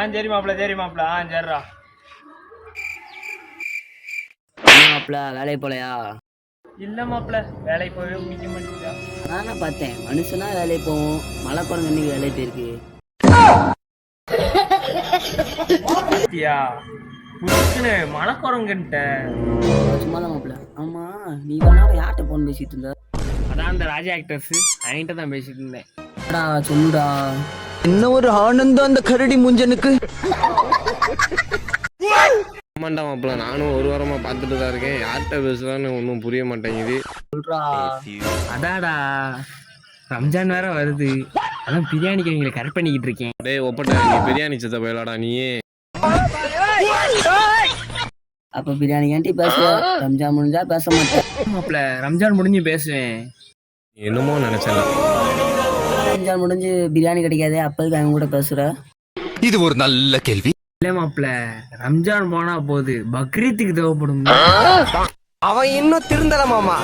சரி மாப்பிள்ள சரிடா. மாப்பிள்ள வேலைக்கு போலையா? இல்ல மாப்பிள்ள வேலைக்கு போகவே பிடிக்க மாட்டேங்குதா. நானே பார்த்தேன், மனுஷனா வேலைக்கு போவோம், மழை குரங்கு இன்னைக்கு வேலைக்கு போயிருக்கு. மழை குரங்குன்ட்ட சும்மா தான் மாப்பிள்ள. ஆமா, நீ வேணாலும் யார்கிட்ட போன் பேசிட்டு இருந்த? அதான் அந்த ராஜா ஆக்டர்ஸ் அவன்கிட்ட தான் பேசிட்டு இருந்தேன். சொல்லுடா. என்ன ஒரு ஆனந்தம் அந்த கரடி முஞ்சனுக்கு. ஆமாண்டா மாப்பிள்ள, நானும் ஒரு வாரமா பார்த்துட்டு தான் இருக்கேன். யார்கிட்ட பேசுறான்னு ஒன்றும் புரிய மாட்டேங்குது. சொல்றா. அடாடா ரம்ஜான் வேற வருது, அதான் பிரியாணிக்கு அவங்களை கரெக்ட் பண்ணிக்கிட்டு இருக்கேன். டேய் ஒப்பட்ட, நீ பிரியாணி சத்த போயலாடா நீயே. அப்ப பிரியாணி கேண்டி பேசுவ, ரம்ஜான் முடிஞ்சா பேச மாட்டேன். மாப்பிள்ள ரம்ஜான் முடிஞ்சு பேசுவேன். என்னமோ நினைச்சேன். ரம்ஜான் முடிஞ்சு பிரியாணி கிடைக்காது, அப்போதுக்கு அவங்க கூட பேசுற. இது ஒரு நல்ல கேள்வி. இல்ல மாப்பிள்ள, ரம்ஜான் போனா போது பக்ரீத்துக்கு தேவைப்படும். அவன் இன்னும் திருந்தல மாமா.